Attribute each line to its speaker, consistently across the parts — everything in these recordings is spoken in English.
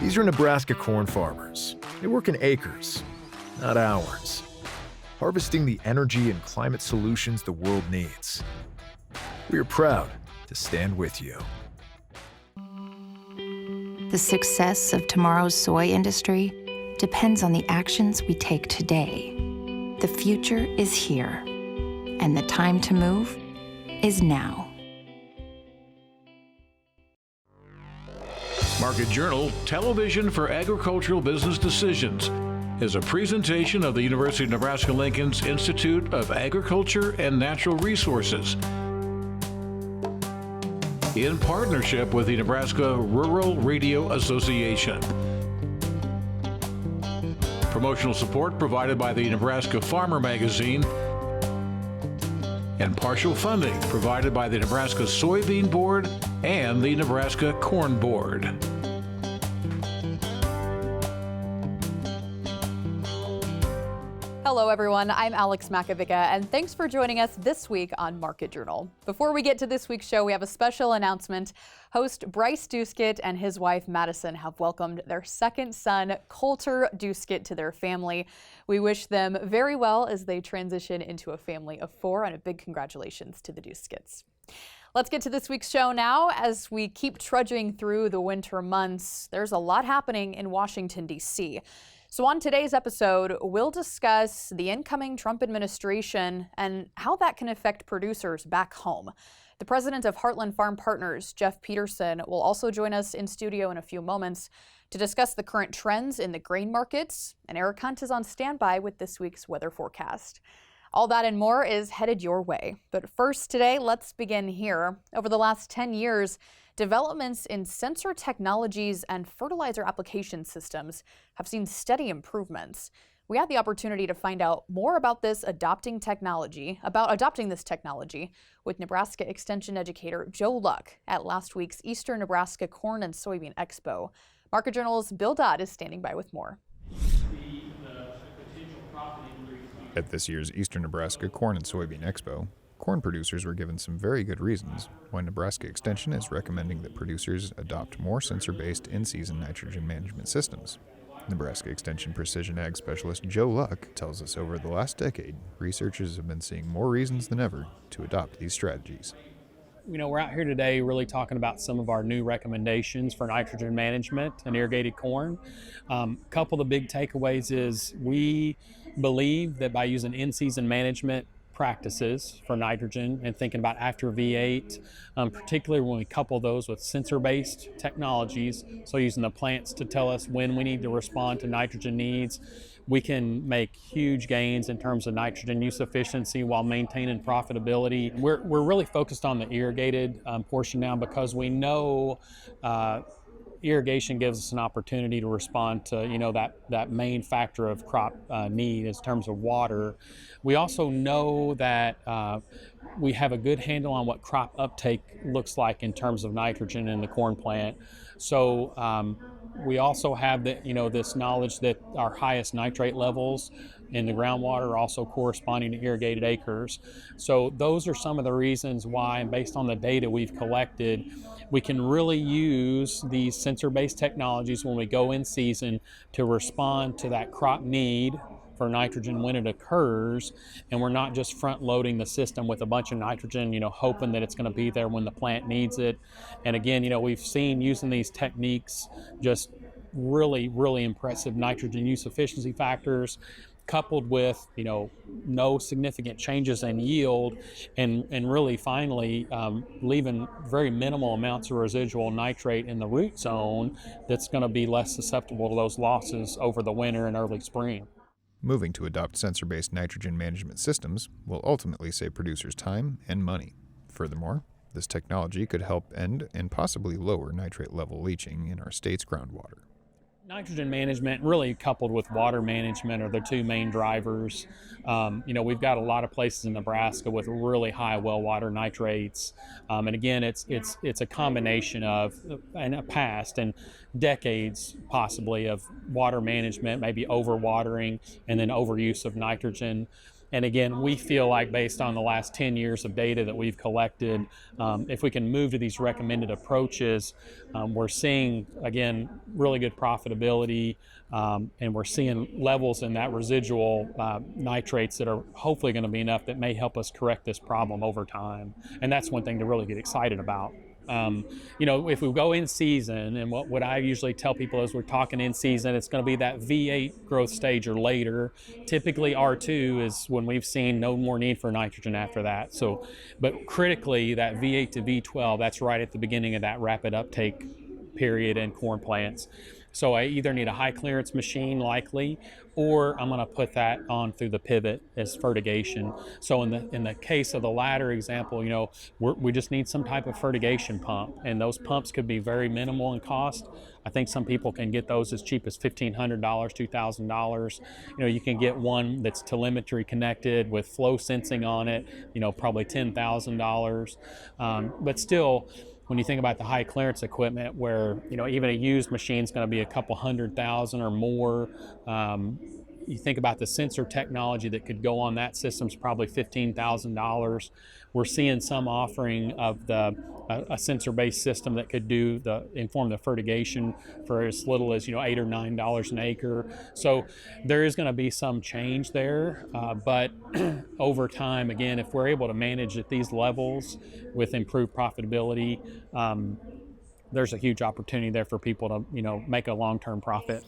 Speaker 1: These are Nebraska corn farmers. They work in acres, not hours, harvesting the energy and climate solutions the world needs. We are proud to stand with you.
Speaker 2: The success of tomorrow's soy industry depends on the actions we take today. The future is here, and the time to move is now.
Speaker 3: Market Journal, Television for Agricultural Business Decisions, is a presentation of the University of Nebraska-Lincoln's Institute of Agriculture and Natural Resources, in partnership with the Nebraska Rural Radio Association. Promotional support provided by the Nebraska Farmer Magazine, and partial funding provided by the Nebraska Soybean Board and the Nebraska Corn Board.
Speaker 4: Hello everyone, I'm Alex Makovica, and thanks for joining us this week on Market Journal. Before we get to this week's show, we have a special announcement. Host Bryce Doeschot and his wife Madison have welcomed their second son, Coulter Doeschot, to their family. We wish them very well as they transition into a family of four, and a big congratulations to the Doeschots. Let's get to this week's show now. As we keep trudging through the winter months, there's a lot happening in Washington, D.C. So on today's episode, we'll discuss the incoming Trump administration and how that can affect producers back home. The president of Heartland Farm Partners, Jeff Peterson, will also join us in studio in a few moments to discuss the current trends in the grain markets. And Eric Hunt is on standby with this week's weather forecast. All that and more is headed your way. But first today, let's begin here. Over the last 10 years, developments in sensor technologies and fertilizer application systems have seen steady improvements. We had the opportunity to find out more about adopting this technology with Nebraska Extension educator Joe Luck at last week's Eastern Nebraska Corn and Soybean Expo. Market Journal's Bill Dodd is standing by with more.
Speaker 5: At this year's Eastern Nebraska Corn and Soybean Expo, corn producers were given some very good reasons why Nebraska Extension is recommending that producers adopt more sensor-based in-season nitrogen management systems. Nebraska Extension Precision Ag Specialist Joe Luck tells us over the last decade, researchers have been seeing more reasons than ever to adopt these strategies.
Speaker 6: You know, we're out here today really talking about some of our new recommendations for nitrogen management and irrigated corn. A couple of the big takeaways is we believe that by using in-season management practices for nitrogen and thinking about after V8, particularly when we couple those with sensor-based technologies, so using the plants to tell us when we need to respond to nitrogen needs, we can make huge gains in terms of nitrogen use efficiency while maintaining profitability. We're really focused on the irrigated portion now because we know irrigation gives us an opportunity to respond to that main factor of crop need in terms of water. We also know that we have a good handle on what crop uptake looks like in terms of nitrogen in the corn plant. So we also have this knowledge that our highest nitrate levels in the groundwater are also corresponding to irrigated acres. So those are some of the reasons why, and based on the data we've collected, we can really use these sensor-based technologies when we go in season to respond to that crop need for nitrogen when it occurs, and we're not just front-loading the system with a bunch of nitrogen, hoping that it's going to be there when the plant needs it. And again, we've seen using these techniques just really, really impressive nitrogen use efficiency factors, coupled with no significant changes in yield, and really finally leaving very minimal amounts of residual nitrate in the root zone that's going to be less susceptible to those losses over the winter and early spring.
Speaker 5: Moving to adopt sensor-based nitrogen management systems will ultimately save producers time and money. Furthermore, this technology could help end and possibly lower nitrate level leaching in our state's groundwater.
Speaker 6: Nitrogen management, really coupled with water management, are the two main drivers. We've got a lot of places in Nebraska with really high well water nitrates, and again, it's a combination of a past and decades possibly of water management, maybe overwatering, and then overuse of nitrogen. And again, we feel like based on the last 10 years of data that we've collected, if we can move to these recommended approaches, we're seeing, again, really good profitability, and we're seeing levels in that residual nitrates that are hopefully going to be enough that may help us correct this problem over time. And that's one thing to really get excited about. If we go in season, and what I usually tell people is we're talking in season, it's going to be that V8 growth stage or later. Typically R2 is when we've seen no more need for nitrogen after that. So, but critically that V8 to V12, that's right at the beginning of that rapid uptake period in corn plants. So I either need a high clearance machine likely, or I'm going to put that on through the pivot as fertigation. So in the case of the latter example, we just need some type of fertigation pump, and those pumps could be very minimal in cost. I think some people can get those as cheap as $1,500, $2,000. You can get one that's telemetry connected with flow sensing on it, probably $10,000. But still, when you think about the high clearance equipment where, even a used machine is going to be a couple $100,000 or more, you think about the sensor technology that could go on that system is probably $15,000. We're seeing some offering of a sensor-based system that could inform the fertigation for as little as $8 or $9 an acre. So there is going to be some change there, but over time, again, if we're able to manage at these levels with improved profitability, there's a huge opportunity there for people to make a long-term profit.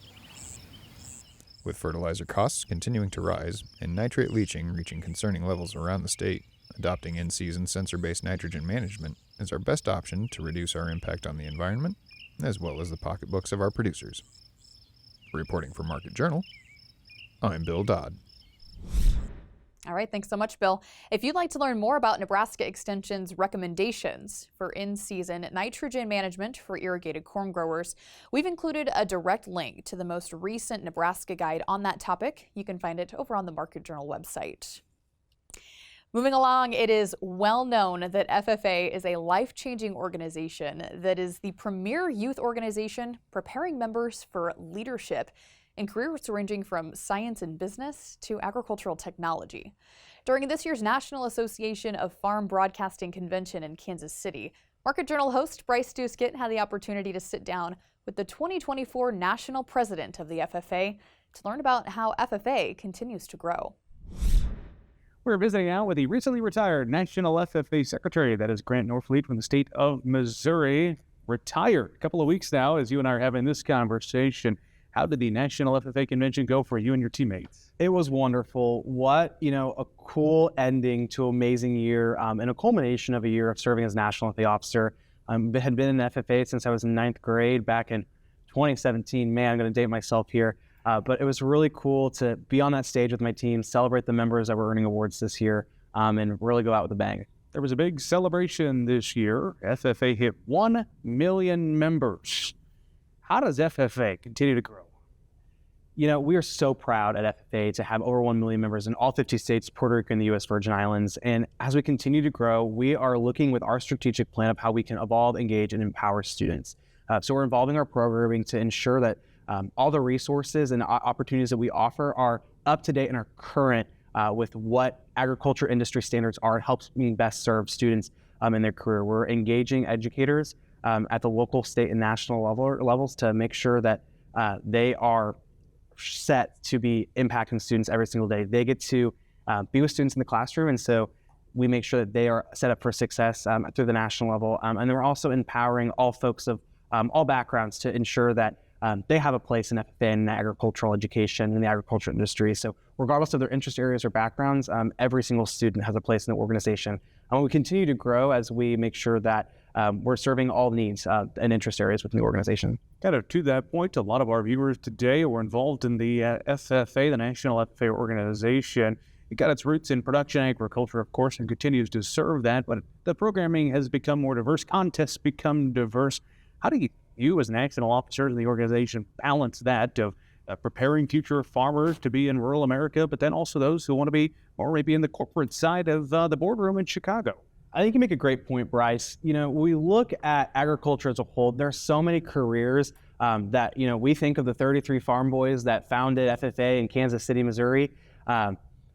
Speaker 5: With fertilizer costs continuing to rise and nitrate leaching reaching concerning levels around the state, adopting in-season sensor-based nitrogen management is our best option to reduce our impact on the environment, as well as the pocketbooks of our producers. Reporting for Market Journal, I'm Bill Dodd.
Speaker 4: All right, thanks so much, Bill. If you'd like to learn more about Nebraska Extension's recommendations for in-season nitrogen management for irrigated corn growers, we've included a direct link to the most recent Nebraska guide on that topic. You can find it over on the Market Journal website. Moving along, it is well known that FFA is a life-changing organization that is the premier youth organization preparing members for leadership in careers ranging from science and business to agricultural technology. During this year's National Association of Farm Broadcasting Convention in Kansas City, Market Journal host Bryce Doeschot had the opportunity to sit down with the 2024 National President of the FFA to learn about how FFA continues to grow.
Speaker 7: We're visiting now with the recently retired National FFA Secretary, that is Grant Norfleet from the state of Missouri. Retired a couple of weeks now as you and I are having this conversation. How did the National FFA Convention go for you and your teammates?
Speaker 8: It was wonderful. What, a cool ending to an amazing year and a culmination of a year of serving as National FFA Officer. I had been in FFA since I was in 9th grade back in 2017. Man, I'm going to date myself here. But it was really cool to be on that stage with my team, celebrate the members that were earning awards this year, and really go out with a bang.
Speaker 7: There was a big celebration this year. FFA hit 1 million members. How does FFA continue to grow?
Speaker 8: We are so proud at FFA to have over 1 million members in all 50 states, Puerto Rico, and the U.S. Virgin Islands. And as we continue to grow, we are looking with our strategic plan of how we can evolve, engage, and empower students. So we're involving our programming to ensure that all the resources and opportunities that we offer are up to date and are current with what agriculture industry standards are. It helps me best serve students in their career. We're engaging educators at the local, state, and national levels to make sure that they are set to be impacting students every single day. They get to be with students in the classroom, and so we make sure that they are set up for success through the national level. And then we're also empowering all folks of all backgrounds to ensure that they have a place in FFA and agricultural education in the agriculture industry. So regardless of their interest areas or backgrounds, every single student has a place in the organization. And we continue to grow as we make sure that we're serving all needs and interest areas within the organization.
Speaker 7: Kind of to that point, a lot of our viewers today were involved in the FFA, the National FFA organization. It got its roots in production agriculture, of course, and continues to serve that. But the programming has become more diverse. Contests become diverse. How do you as national officers in the organization balance that of preparing future farmers to be in rural America, but then also those who want to be or maybe in the corporate side of the boardroom in Chicago?
Speaker 8: I think you make a great point, Bryce. We look at agriculture as a whole. There are so many careers that, we think of the 33 farm boys that founded FFA in Kansas City, Missouri.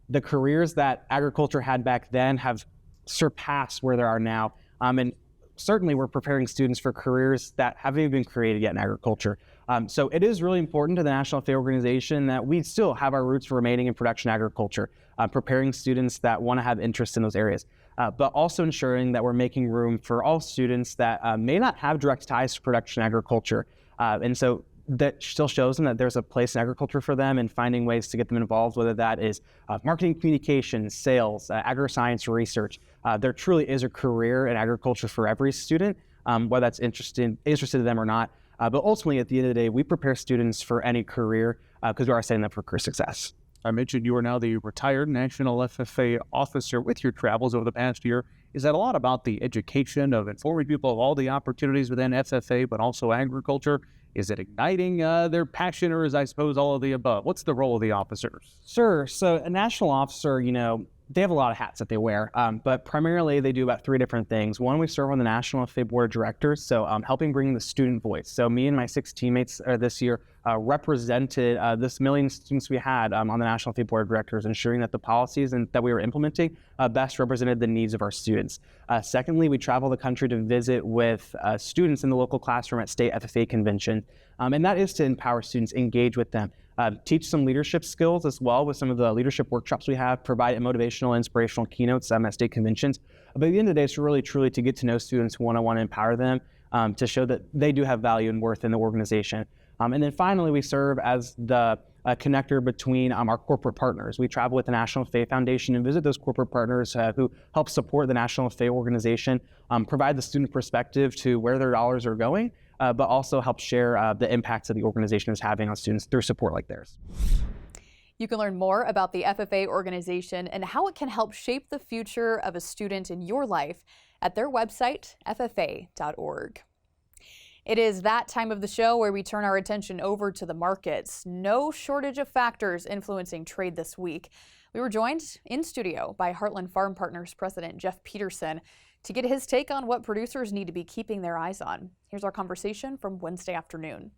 Speaker 8: the careers that agriculture had back then have surpassed where there are now. And certainly we're preparing students for careers that haven't even been created yet in agriculture. So it is really important to the National FFA organization that we still have our roots remaining in production agriculture, preparing students that want to have interest in those areas, but also ensuring that we're making room for all students that may not have direct ties to production agriculture. And so that still shows them that there's a place in agriculture for them, and finding ways to get them involved, whether that is marketing, communications, sales, agri-science research. There truly is a career in agriculture for every student, whether that's interested in them or not. But ultimately, at the end of the day, we prepare students for any career because we are setting them for career success.
Speaker 7: I mentioned you are now the retired National FFA officer. With your travels over the past year, is that a lot about the education of informing people of all the opportunities within FFA, but also agriculture? Is it igniting their passion, or is, I suppose, all of the above? What's the role of the officers?
Speaker 8: Sure. So a national officer, they have a lot of hats that they wear, but primarily they do about 3 different things. One, we serve on the National FFA Board of Directors, so helping bring the student voice. So me and my 6 teammates this year represented this million students we had on the National FFA Board of Directors, ensuring that the policies that we were implementing best represented the needs of our students. Secondly, we travel the country to visit with students in the local classroom at state FFA convention, and that is to empower students, engage with them. Teach some leadership skills as well with some of the leadership workshops we have, provide motivational, inspirational keynotes at state conventions. But at the end of the day, it's really truly to get to know students one-on-one and empower them to show that they do have value and worth in the organization. And then finally, we serve as the connector between our corporate partners. We travel with the National FFA Foundation and visit those corporate partners who help support the National FFA organization, provide the student perspective to where their dollars are going, but also help share the impacts that the organization is having on students through support like theirs.
Speaker 4: You can learn more about the FFA organization and how it can help shape the future of a student in your life at their website, ffa.org. It is that time of the show where we turn our attention over to the markets. No shortage of factors influencing trade this week. We were joined in studio by Heartland Farm Partners President Jeff Peterson to get his take on what producers need to be keeping their eyes on. Here's our conversation from Wednesday afternoon.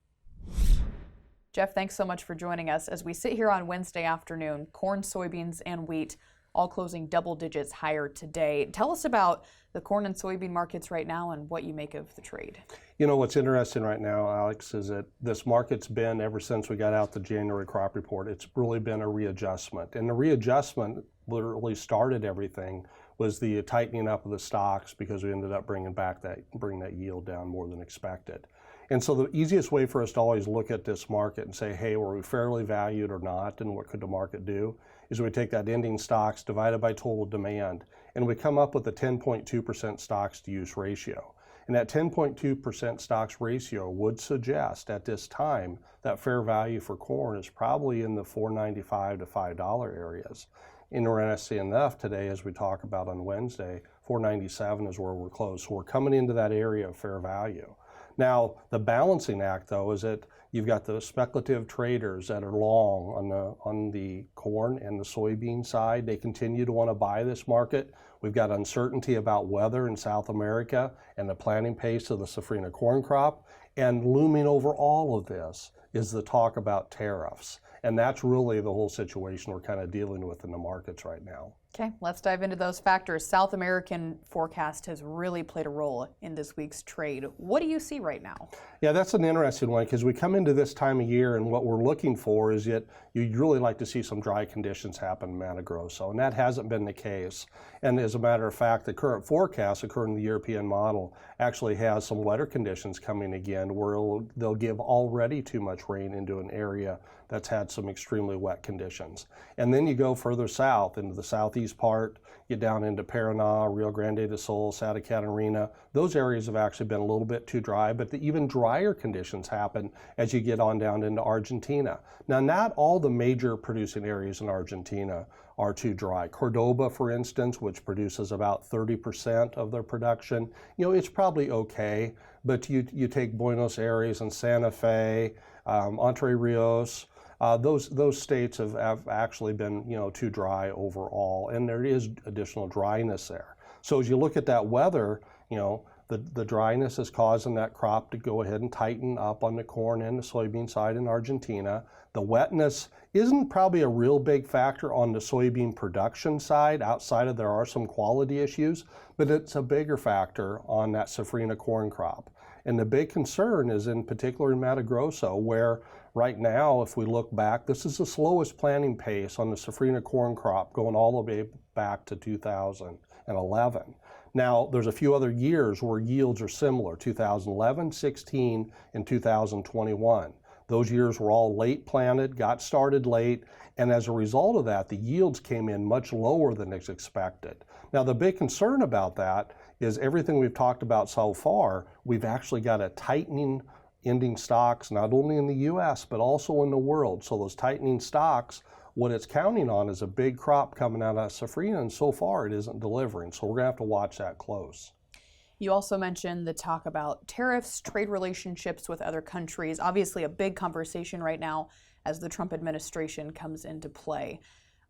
Speaker 4: Jeff, thanks so much for joining us. As we sit here on Wednesday afternoon, corn, soybeans, and wheat all closing double digits higher today. Tell us about the corn and soybean markets right now and what you make of the trade.
Speaker 9: What's interesting right now, Alex, is that this market's been, ever since we got out the January crop report, it's really been a readjustment. And the readjustment literally started everything was the tightening up of the stocks because we ended up bringing that yield down more than expected. And so the easiest way for us to always look at this market and say, hey, were we fairly valued or not, and what could the market do, is we take that ending stocks divided by total demand, and we come up with a 10.2% stocks to use ratio. And that 10.2% stocks ratio would suggest at this time that fair value for corn is probably in the $4.95 to $5 areas. Interesting enough, today, as we talk about on Wednesday, $4.97 is where we're closed. So we're coming into that area of fair value. Now, the balancing act, though, is that you've got the speculative traders that are long on the corn and the soybean side. They continue to want to buy this market. We've got uncertainty about weather in South America and the planting pace of the safrinha corn crop. And looming over all of this is the talk about tariffs. And that's really the whole situation we're kind of dealing with in the markets right now.
Speaker 4: Okay, let's dive into those factors. South American forecast has really played a role in this week's trade. What do you see right now? Yeah, that's an interesting one because we come into this time of year and what we're looking for is you'd really like to see some dry conditions happen in Mato Grosso, and that hasn't been the case. And as a matter of fact, the current forecast, according to the European model, actually has some wetter conditions coming again where they'll give already too much rain into an area that's had some extremely wet conditions. And then you go further south into the southeast part, get down into Paraná, Rio Grande do Sul, Santa Catarina. Those areas have actually been a little bit too dry, but the even drier conditions happen as you get on down into Argentina. Now, not all the major producing areas in Argentina are too dry. Cordoba, for instance, which produces about 30% of their production, it's probably okay, but you take Buenos Aires and Santa Fe, Entre Rios, those states have actually been, too dry overall, and there is additional dryness there. So as you look at that weather,
Speaker 9: The dryness is causing that crop to go ahead and tighten up on the corn and the soybean side in Argentina. The wetness isn't probably a real big factor on the soybean production side. Outside of there are some quality issues, but it's a bigger factor on that safrinha corn crop. And the big concern is in particular in Mato Grosso, where right now, if we look back, this is the slowest planting pace on the safrinha corn crop going all the way back to 2011. Now, there's a few other years where yields are similar, 2011, 16, and 2021. Those years were all late planted, got started late, and as a result of that, the yields came in much lower than is expected. Now, the big concern about that is everything we've talked about so far, we've actually got a tightening ending stocks, not only in the U.S., but also in the world. So those tightening stocks, what it's counting on is a big crop coming out of safrinha, and so far it isn't delivering. So we're going to have to watch that close.
Speaker 4: You also mentioned the talk about tariffs, trade relationships with other countries. Obviously a big conversation right now as the Trump administration comes into play.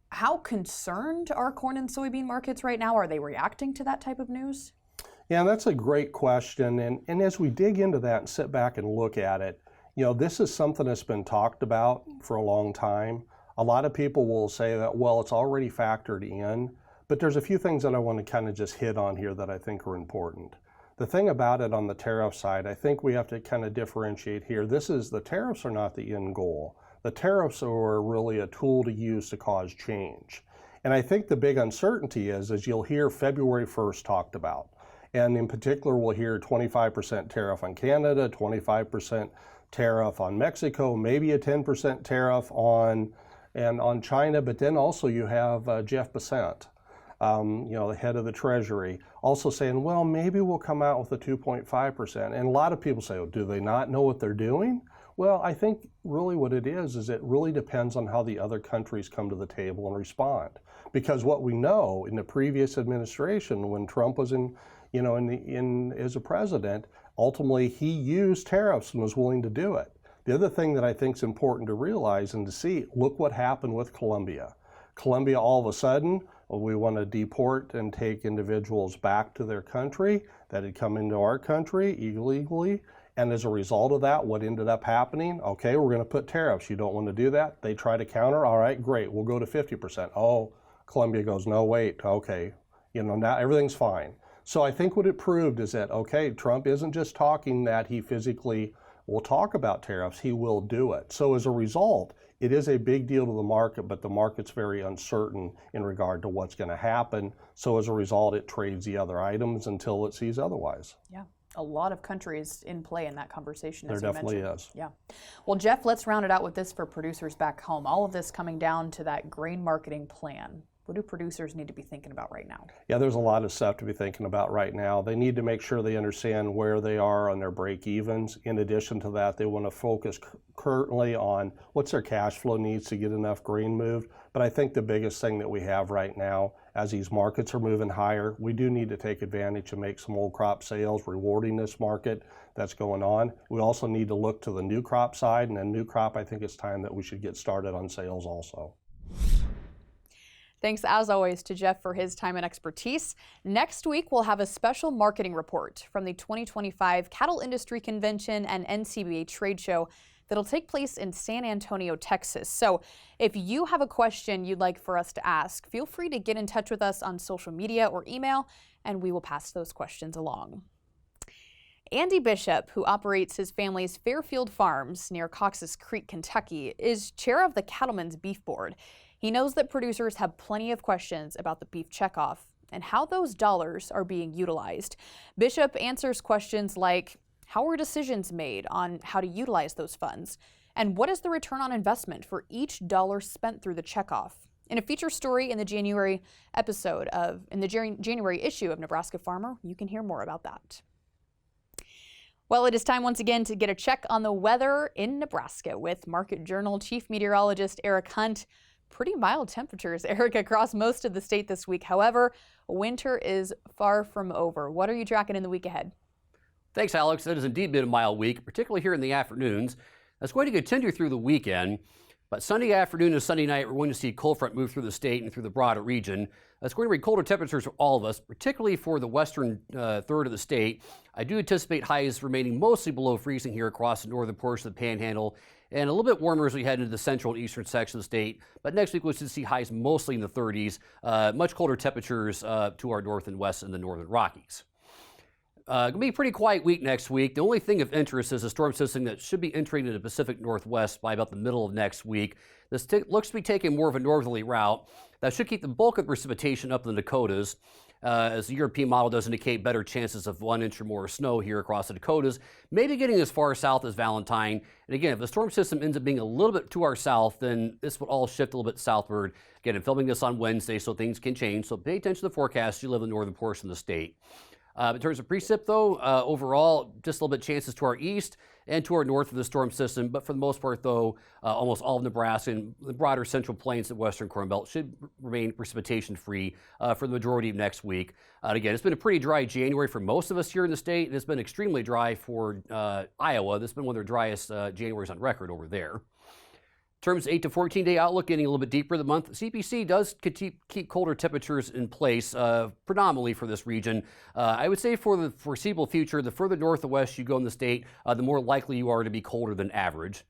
Speaker 4: How concerned are corn and soybean markets right now? Are they reacting to that type of news?
Speaker 9: Yeah, that's a great question. And as we dig into that and sit back and look at it, this is something that's been talked about for a long time. A lot of people will say that, well, it's already factored in, but there's a few things that I want to kind of just hit on here that I think are important. The thing about it on the tariff side, I think we have to kind of differentiate here. The tariffs are not the end goal. The tariffs are really a tool to use to cause change. And I think the big uncertainty is, as you'll hear February 1st talked about, and in particular we'll hear 25% tariff on Canada, 25% tariff on Mexico, maybe a 10% tariff on China, but then also you have Jeff Peterson, the head of the Treasury, also saying, well, maybe we'll come out with a 2.5%. And a lot of people say, oh, do they not know what they're doing? Well, I think really what it is it really depends on how the other countries come to the table and respond. Because what we know in the previous administration, when Trump was as a president, ultimately he used tariffs and was willing to do it. The other thing that I think is important to realize and to see, look what happened with Colombia. Colombia, all of a sudden, we want to deport and take individuals back to their country that had come into our country illegally. And as a result of that, what ended up happening? Okay, we're going to put tariffs. You don't want to do that? They try to counter. All right, great. We'll go to 50%. Oh, Colombia goes, no, wait. Okay, now everything's fine. So I think what it proved is that, okay, Trump isn't just talking that he physically will talk about tariffs, he will do it. So as a result, it is a big deal to the market, but the market's very uncertain in regard to what's going to happen. So as a result, it trades the other items until it sees otherwise.
Speaker 4: Yeah. A lot of countries in play in that conversation, as
Speaker 9: there
Speaker 4: you
Speaker 9: definitely
Speaker 4: mentioned.
Speaker 9: is.
Speaker 4: Yeah. Well, Jeff, let's round it out with this for producers back home. All of this coming down to that grain marketing plan. What do producers need to be thinking about right now?
Speaker 9: Yeah, there's a lot of stuff to be thinking about right now. They need to make sure they understand where they are on their break-evens. In addition to that, they want to focus currently on what's their cash flow needs to get enough grain moved. But I think the biggest thing that we have right now, as these markets are moving higher, we do need to take advantage and make some old crop sales, rewarding this market that's going on. We also need to look to the new crop side, and then new crop, I think it's time that we should get started on sales also.
Speaker 4: Thanks, as always, to Jeff for his time and expertise. Next week, we'll have a special marketing report from the 2025 Cattle Industry Convention and NCBA Trade Show that'll take place in San Antonio, Texas. So if you have a question you'd like for us to ask, feel free to get in touch with us on social media or email, and we will pass those questions along. Andy Bishop, who operates his family's Fairfield Farms near Cox's Creek, Kentucky, is chair of the Cattlemen's Beef Board. He knows that producers have plenty of questions about the beef checkoff and how those dollars are being utilized. Bishop answers questions like, how are decisions made on how to utilize those funds? And what is the return on investment for each dollar spent through the checkoff? In a feature story in the January issue of Nebraska Farmer, you can hear more about that. Well, it is time once again to get a check on the weather in Nebraska with Market Journal Chief Meteorologist Eric Hunt. Pretty mild temperatures, Eric, across most of the state this week. However, winter is far from over. What are you tracking in the week ahead?
Speaker 10: Thanks, Alex. That has indeed been a mild week, particularly here in the afternoons. That's going to continue through the weekend. But Sunday afternoon and Sunday night, we're going to see a cold front move through the state and through the broader region. That's going to bring colder temperatures for all of us, particularly for the western third of the state. I do anticipate highs remaining mostly below freezing here across the northern portion of the Panhandle, and a little bit warmer as we head into the central and eastern section of the state. But next week, we'll see highs mostly in the 30s, much colder temperatures to our north and west in the northern Rockies. Going to be a pretty quiet week next week. The only thing of interest is a storm system that should be entering the Pacific Northwest by about the middle of next week. This looks to be taking more of a northerly route. That should keep the bulk of the precipitation up in the Dakotas, as the European model does indicate better chances of 1 inch or more of snow here across the Dakotas, maybe getting as far south as Valentine. And again, if the storm system ends up being a little bit to our south, then this will all shift a little bit southward. Again, I'm filming this on Wednesday, so things can change. So pay attention to the forecast. You live in the northern portion of the state. In terms of precip, though, overall, just a little bit chances to our east and to our north of the storm system. But for the most part, though, almost all of Nebraska and the broader central plains and western Corn Belt should remain precipitation-free for the majority of next week. Again, it's been a pretty dry January for most of us here in the state, and it's been extremely dry for Iowa. This has been one of their driest Januaries on record over there. In terms of 8 to 14-day outlook, getting a little bit deeper the month, CPC does keep colder temperatures in place, predominantly for this region. I would say for the foreseeable future, the further north or west you go in the state, the more likely you are to be colder than average.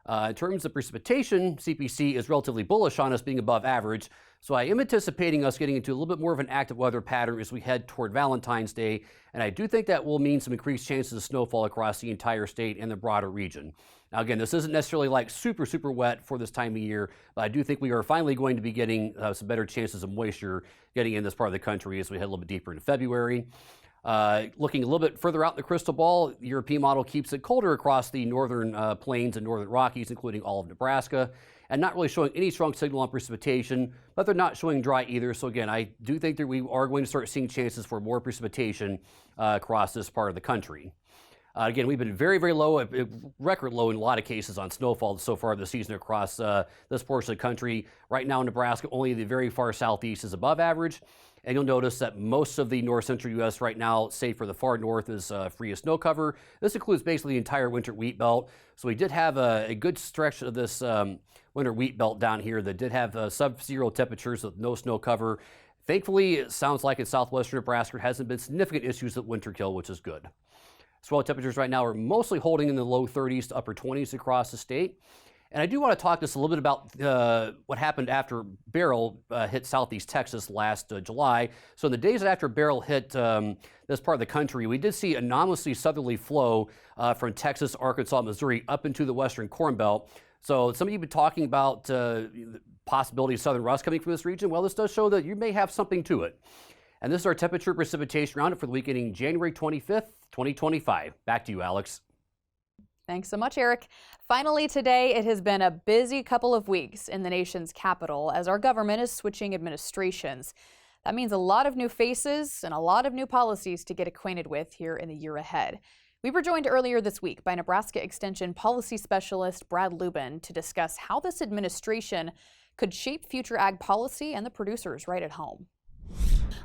Speaker 10: In terms of precipitation, CPC is relatively bullish on us being above average, so I am anticipating us getting into a little bit more of an active weather pattern as we head toward Valentine's Day, and I do think that will mean some increased chances of snowfall across the entire state and the broader region. Now again, this isn't necessarily like super wet for this time of year, but I do think we are finally going to be getting some better chances of moisture getting in this part of the country as we head a little bit deeper into February. Looking a little bit further out in the crystal ball, the European model keeps it colder across the northern plains and northern Rockies, including all of Nebraska, and not really showing any strong signal on precipitation, but they're not showing dry either. So again, I do think that we are going to start seeing chances for more precipitation across this part of the country. Again, we've been very low, record low in a lot of cases on snowfall so far this season across this portion of the country. Right now in Nebraska, only the very far southeast is above average. And you'll notice that most of the north-central U.S. right now, save for the far north, is free of snow cover. This includes basically the entire winter wheat belt. So we did have a good stretch of this winter wheat belt down here that did have sub-zero temperatures with no snow cover. Thankfully, it sounds like in southwestern Nebraska, there hasn't been significant issues with winter kill, which is good. Swell temperatures right now are mostly holding in the low 30s to upper 20s across the state. And I do want to talk just a little bit about what happened after Beryl hit southeast Texas last July. So in the days after Beryl hit this part of the country, we did see anomalously southerly flow from Texas, Arkansas, Missouri up into the western Corn Belt. So some of you have been talking about the possibility of southern rust coming from this region. Well, this does show that you may have something to it. And this is our temperature precipitation roundup for the week ending January 25th, 2025. Back to you, Alex.
Speaker 4: Thanks so much, Eric. Finally today, it has been a busy couple of weeks in the nation's capital as our government is switching administrations. That means a lot of new faces and a lot of new policies to get acquainted with here in the year ahead. We were joined earlier this week by Nebraska Extension Policy Specialist Brad Lubin to discuss how this administration could shape future ag policy and the producers right at home.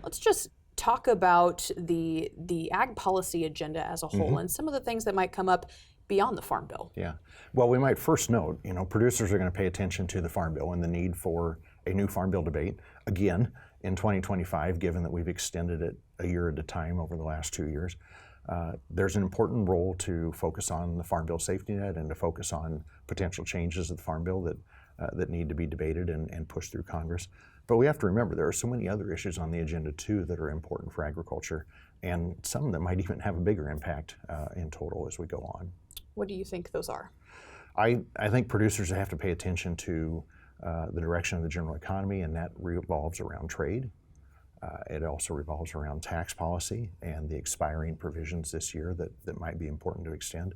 Speaker 4: Let's just talk about the ag policy agenda as a whole and some of the things that might come up beyond the Farm Bill.
Speaker 11: Yeah. Well, we might first note, producers are going to pay attention to the Farm Bill and the need for a new Farm Bill debate again in 2025, given that we've extended it a year at a time over the last 2 years. There's an important role to focus on the Farm Bill safety net and to focus on potential changes of the Farm Bill that need to be debated and pushed through Congress. But we have to remember there are so many other issues on the agenda too that are important for agriculture, and some that might even have a bigger impact in total as we go on.
Speaker 4: What do you think those are?
Speaker 11: I think producers have to pay attention to the direction of the general economy, and that revolves around trade. It also revolves around tax policy and the expiring provisions this year that might be important to extend.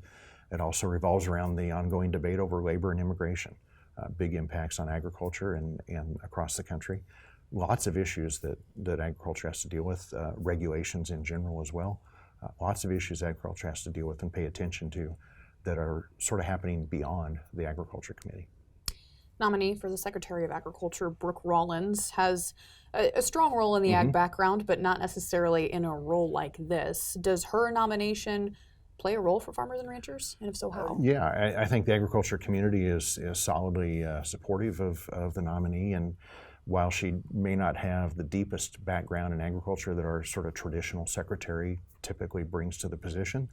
Speaker 11: It also revolves around the ongoing debate over labor and immigration. Big impacts on agriculture and across the country. Lots of issues that agriculture has to deal with, regulations in general as well. Lots of issues agriculture has to deal with and pay attention to that are sort of happening beyond the Agriculture Committee.
Speaker 4: Nominee for the Secretary of Agriculture, Brooke Rollins, has a strong role in the ag background, but not necessarily in a role like this. Does her nomination play a role for farmers and ranchers? And if so, how?
Speaker 11: Yeah, I think the agriculture community is solidly supportive of the nominee. And while she may not have the deepest background in agriculture that our sort of traditional secretary typically brings to the position,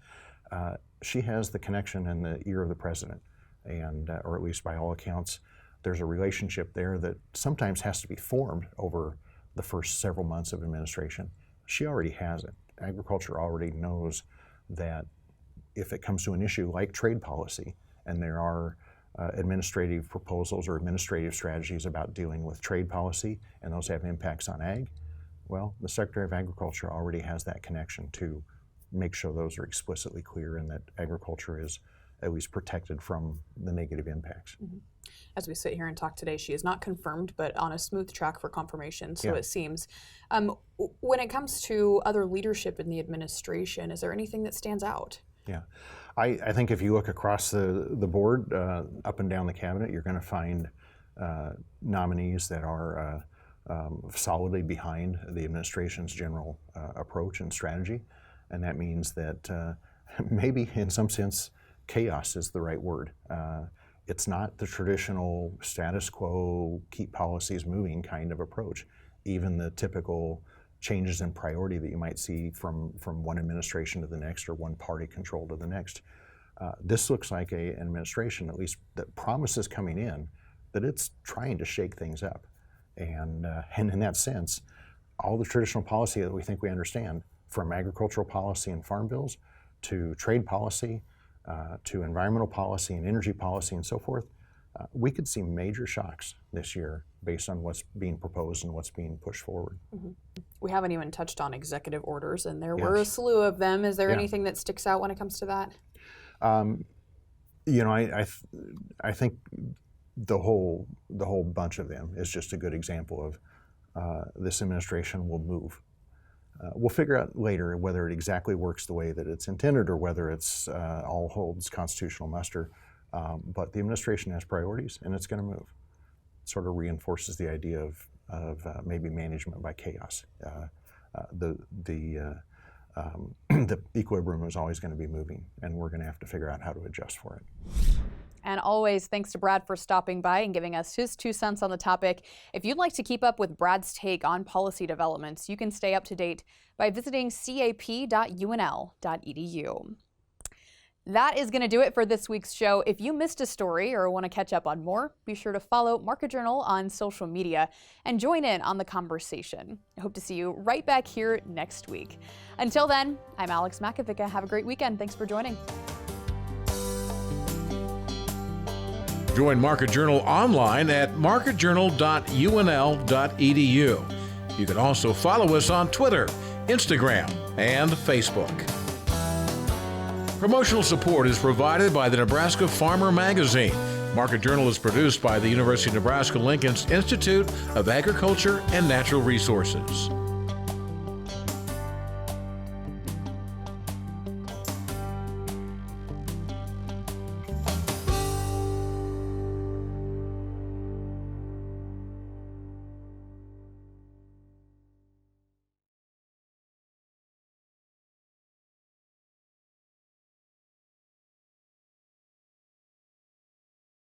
Speaker 11: she has the connection and the ear of the president. And, or at least by all accounts, there's a relationship there that sometimes has to be formed over the first several months of administration. She already has it. Agriculture already knows that if it comes to an issue like trade policy, and there are administrative proposals or administrative strategies about dealing with trade policy, and those have impacts on ag, well, the Secretary of Agriculture already has that connection to make sure those are explicitly clear and that agriculture is at least protected from the negative impacts.
Speaker 4: Mm-hmm. As we sit here and talk today, she is not confirmed, but on a smooth track for confirmation, so it seems. When it comes to other leadership in the administration, is there anything that stands out?
Speaker 11: Yeah, I think if you look across the board, up and down the cabinet, you're going to find nominees that are solidly behind the administration's general approach and strategy. And that means that maybe in some sense, chaos is the right word. It's not the traditional status quo, keep policies moving kind of approach. Even the typical changes in priority that you might see from one administration to the next or one party control to the next. This looks like an administration, at least that promises coming in, that it's trying to shake things up. And in that sense, all the traditional policy that we think we understand, from agricultural policy and farm bills to trade policy, to environmental policy and energy policy and so forth, we could see major shocks this year based on what's being proposed and what's being pushed forward. Mm-hmm.
Speaker 4: We haven't even touched on executive orders, and there were a slew of them. Is there anything that sticks out when it comes to that?
Speaker 11: You know, I think the whole bunch of them is just a good example of this administration will move. We'll figure out later whether it exactly works the way that it's intended or whether it's all holds constitutional muster. But the administration has priorities, and it's going to move. It sort of reinforces the idea of maybe management by chaos. The equilibrium is always going to be moving, and we're going to have to figure out how to adjust for it.
Speaker 4: And always thanks to Brad for stopping by and giving us his 2 cents on the topic. If you'd like to keep up with Brad's take on policy developments, you can stay up to date by visiting cap.unl.edu. That is going to do it for this week's show. If you missed a story or want to catch up on more, be sure to follow Market Journal on social media and join in on the conversation. I hope to see you right back here next week. Until then, I'm Alex Makovica. Have a great weekend. Thanks for joining.
Speaker 3: Join Market Journal online at marketjournal.unl.edu. You can also follow us on Twitter, Instagram, and Facebook. Promotional support is provided by the Nebraska Farmer Magazine. Market Journal is produced by the University of Nebraska-Lincoln's Institute of Agriculture and Natural Resources.